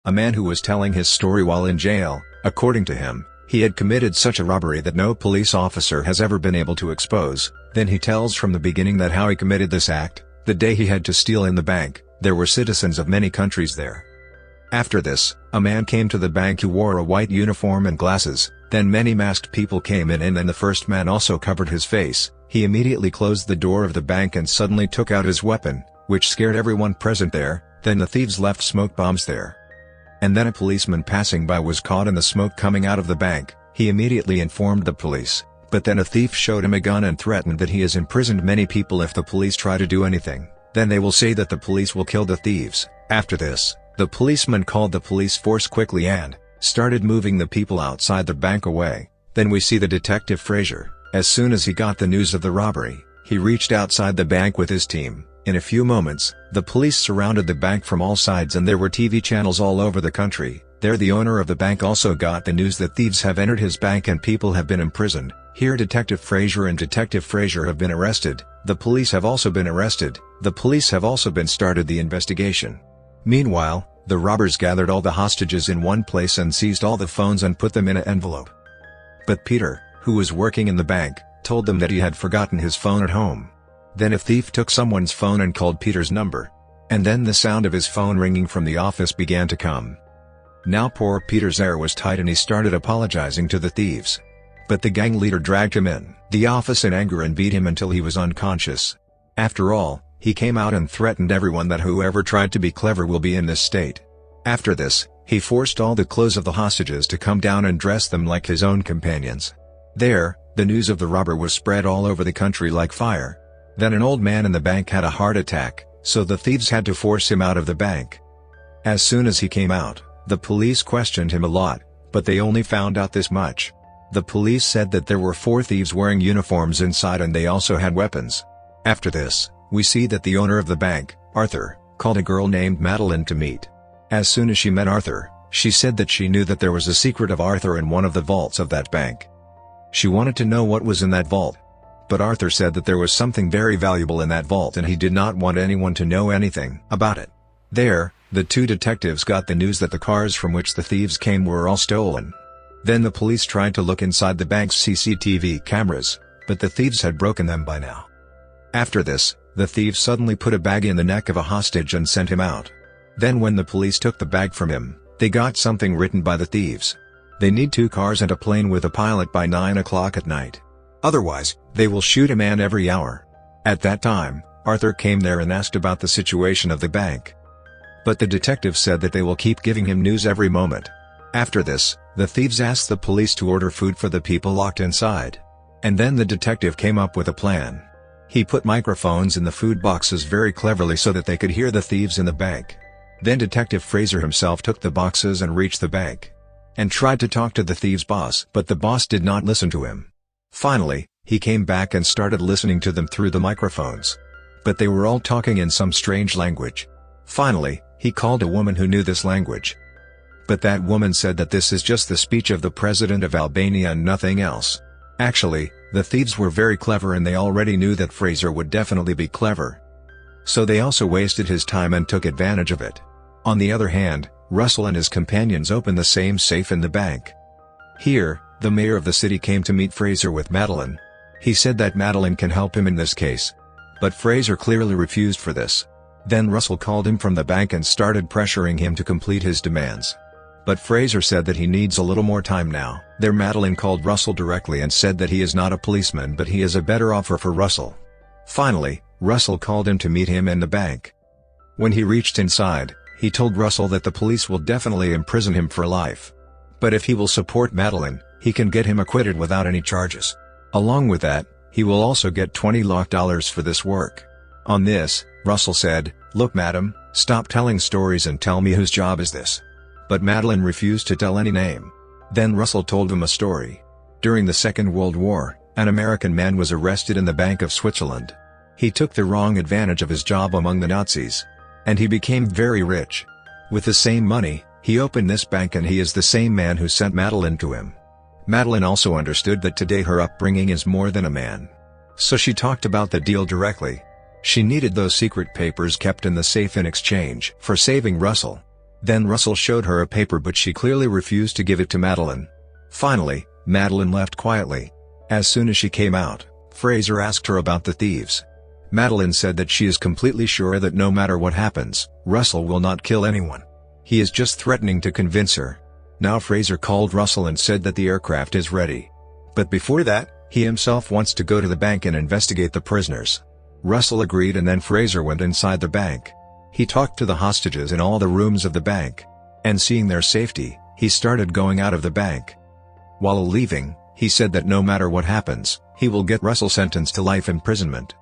a man who was telling his story while in jail. According to him, he had committed such a robbery that no police officer has ever been able to expose. Then he tells from the beginning that how he committed this act. The day he had to steal in the bank, there were citizens of many countries there. After this, a man came to the bank who wore a white uniform and glasses. Then many masked people came in, and then the first man also covered his face. He immediately closed the door of the bank and suddenly took out his weapon, which scared everyone present there. Then the thieves left smoke bombs there. And then a policeman passing by was caught in the smoke coming out of the bank. He immediately informed the police, but then a thief showed him a gun and threatened that he has imprisoned many people if the police try to do anything. Then they will say that the police will kill the thieves. After this, the policeman called the police force quickly and started moving the people outside the bank away. Then we see the detective Fraser. As soon as he got the news of the robbery, he reached outside the bank with his team. In a few moments, the police surrounded the bank from all sides and there were TV channels all over the country. There the owner of the bank also got the news that thieves have entered his bank and people have been imprisoned. Here Detective Fraser and Detective Fraser have been arrested. The police have also been arrested. The police have also been started the investigation. Meanwhile, the robbers gathered all the hostages in one place and seized all the phones and put them in an envelope. But Peter, who was working in the bank, told them that he had forgotten his phone at home. Then a thief took someone's phone and called Peter's number. And then the sound of his phone ringing from the office began to come. Now poor Peter's air was tight and he started apologizing to the thieves. But the gang leader dragged him in the office in anger and beat him until he was unconscious. After all, he came out and threatened everyone that whoever tried to be clever will be in this state. After this, he forced all the clothes of the hostages to come down and dress them like his own companions. There, the news of the robber was spread all over the country like fire. Then an old man in the bank had a heart attack, so the thieves had to force him out of the bank. As soon as he came out, the police questioned him a lot, but they only found out this much. The police said that there were 4 thieves wearing uniforms inside and they also had weapons. After this, we see that the owner of the bank, Arthur, called a girl named Madeline to meet. As soon as she met Arthur, she said that she knew that there was a secret of Arthur in one of the vaults of that bank. She wanted to know what was in that vault. But Arthur said that there was something very valuable in that vault and he did not want anyone to know anything about it. There, the 2 detectives got the news that the cars from which the thieves came were all stolen. Then the police tried to look inside the bank's CCTV cameras, but the thieves had broken them by now. After this, the thieves suddenly put a bag in the neck of a hostage and sent him out. Then when the police took the bag from him, they got something written by the thieves. They need 2 cars and a plane with a pilot by 9 o'clock at night. Otherwise, they will shoot a man every hour. At that time, Arthur came there and asked about the situation of the bank. But the detective said that they will keep giving him news every moment. After this, the thieves asked the police to order food for the people locked inside. And then the detective came up with a plan. He put microphones in the food boxes very cleverly so that they could hear the thieves in the bank. Then Detective Fraser himself took the boxes and reached the bank. And tried to talk to the thieves' boss, but the boss did not listen to him. Finally, he came back and started listening to them through the microphones. But they were all talking in some strange language. Finally, he called a woman who knew this language. But that woman said that this is just the speech of the president of Albania and nothing else. Actually, the thieves were very clever and they already knew that Fraser would definitely be clever. So they also wasted his time and took advantage of it. On the other hand, Russell and his companions opened the same safe in the bank. Here, the mayor of the city came to meet Fraser with Madeline. He said that Madeline can help him in this case. But Fraser clearly refused for this. Then Russell called him from the bank and started pressuring him to complete his demands. But Fraser said that he needs a little more time now. There Madeline called Russell directly and said that he is not a policeman but he has a better offer for Russell. Finally, Russell called him to meet him in the bank. When he reached inside, he told Russell that the police will definitely imprison him for life. But if he will support Madeline, he can get him acquitted without any charges. Along with that, he will also get $20 lakh for this work. On this, Russell said, "Look madam, stop telling stories and tell me whose job is this." But Madeline refused to tell any name. Then Russell told him a story. During the Second World War, an American man was arrested in the Bank of Switzerland. He took the wrong advantage of his job among the Nazis. And he became very rich. With the same money, he opened this bank and he is the same man who sent Madeline to him. Madeline also understood that today her upbringing is more than a man. So she talked about the deal directly. She needed those secret papers kept in the safe in exchange for saving Russell. Then Russell showed her a paper, but she clearly refused to give it to Madeline. Finally, Madeline left quietly. As soon as she came out, Fraser asked her about the thieves. Madeline said that she is completely sure that no matter what happens, Russell will not kill anyone. He is just threatening to convince her. Now Fraser called Russell and said that the aircraft is ready. But before that, he himself wants to go to the bank and investigate the prisoners. Russell agreed, and then Fraser went inside the bank. He talked to the hostages in all the rooms of the bank. And seeing their safety, he started going out of the bank. While leaving, he said that no matter what happens, he will get Russell sentenced to life imprisonment.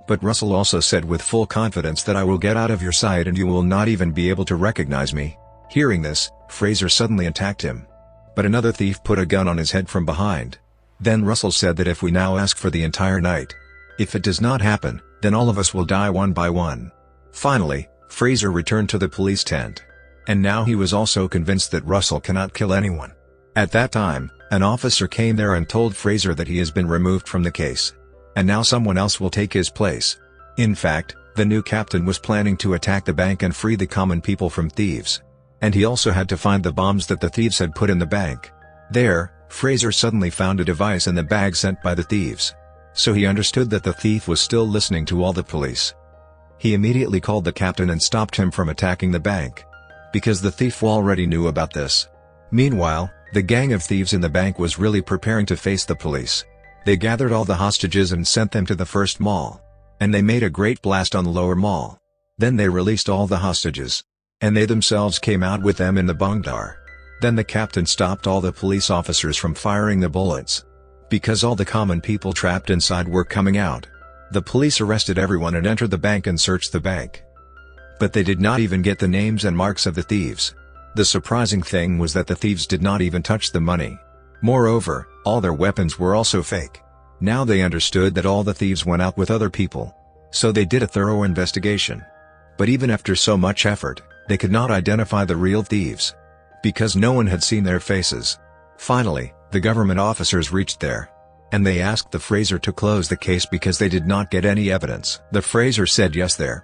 But Russell also said with full confidence that I will get out of your sight and you will not even be able to recognize me. Hearing this, Fraser suddenly attacked him. But another thief put a gun on his head from behind. Then Russell said that if we now ask for the entire night, if it does not happen, then all of us will die one by one. Finally, Fraser returned to the police tent. And now he was also convinced that Russell cannot kill anyone. At that time, an officer came there and told Fraser that he has been removed from the case. And now someone else will take his place. In fact, the new captain was planning to attack the bank and free the common people from thieves. And he also had to find the bombs that the thieves had put in the bank. There, Fraser suddenly found a device in the bag sent by the thieves. So he understood that the thief was still listening to all the police. He immediately called the captain and stopped him from attacking the bank. Because the thief already knew about this. Meanwhile, the gang of thieves in the bank was really preparing to face the police. They gathered all the hostages and sent them to the first mall. And they made a great blast on the lower mall. Then they released all the hostages. And they themselves came out with them in the Bongdar. Then the captain stopped all the police officers from firing the bullets. Because all the common people trapped inside were coming out. The police arrested everyone and entered the bank and searched the bank. But they did not even get the names and marks of the thieves. The surprising thing was that the thieves did not even touch the money. Moreover, all their weapons were also fake. Now they understood that all the thieves went out with other people. So they did a thorough investigation. But even after so much effort, they could not identify the real thieves. Because no one had seen their faces. Finally, the government officers reached there. And they asked the Fraser to close the case because they did not get any evidence. The Fraser said yes there.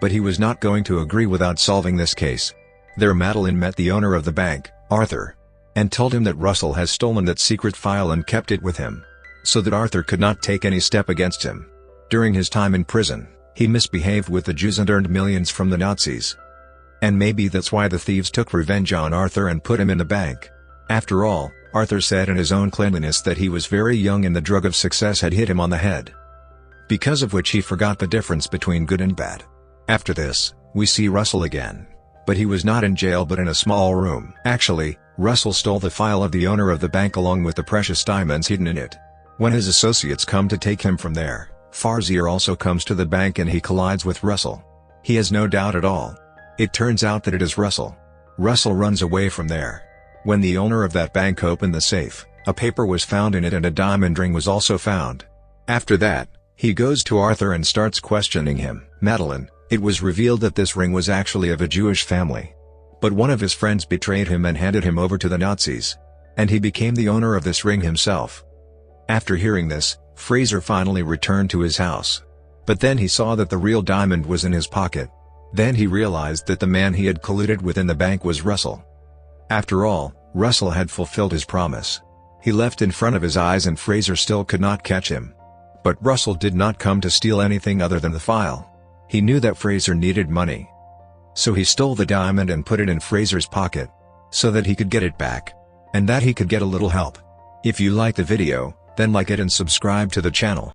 But he was not going to agree without solving this case. There Madeline met the owner of the bank, Arthur. And told him that Russell has stolen that secret file and kept it with him. So that Arthur could not take any step against him. During his time in prison, he misbehaved with the Jews and earned millions from the Nazis. And maybe that's why the thieves took revenge on Arthur and put him in the bank. After all, Arthur said in his own cleanliness that he was very young and the drug of success had hit him on the head. Because of which he forgot the difference between good and bad. After this, we see Russell again. But he was not in jail but in a small room. Actually, Russell stole the file of the owner of the bank along with the precious diamonds hidden in it. When his associates come to take him from there, Fawzia also comes to the bank and he collides with Russell. He has no doubt at all. It turns out that it is Russell. Russell runs away from there. When the owner of that bank opened the safe, a paper was found in it and a diamond ring was also found. After that, he goes to Arthur and starts questioning him. Madeline, it was revealed that this ring was actually of a Jewish family. But one of his friends betrayed him and handed him over to the Nazis. And he became the owner of this ring himself. After hearing this, Fraser finally returned to his house. But then he saw that the real diamond was in his pocket. Then he realized that the man he had colluded with in the bank was Russell. After all, Russell had fulfilled his promise. He left in front of his eyes and Fraser still could not catch him. But Russell did not come to steal anything other than the file. He knew that Fraser needed money. So he stole the diamond and put it in Fraser's pocket. So that he could get it back. And that he could get a little help. If you like the video, then like it and subscribe to the channel.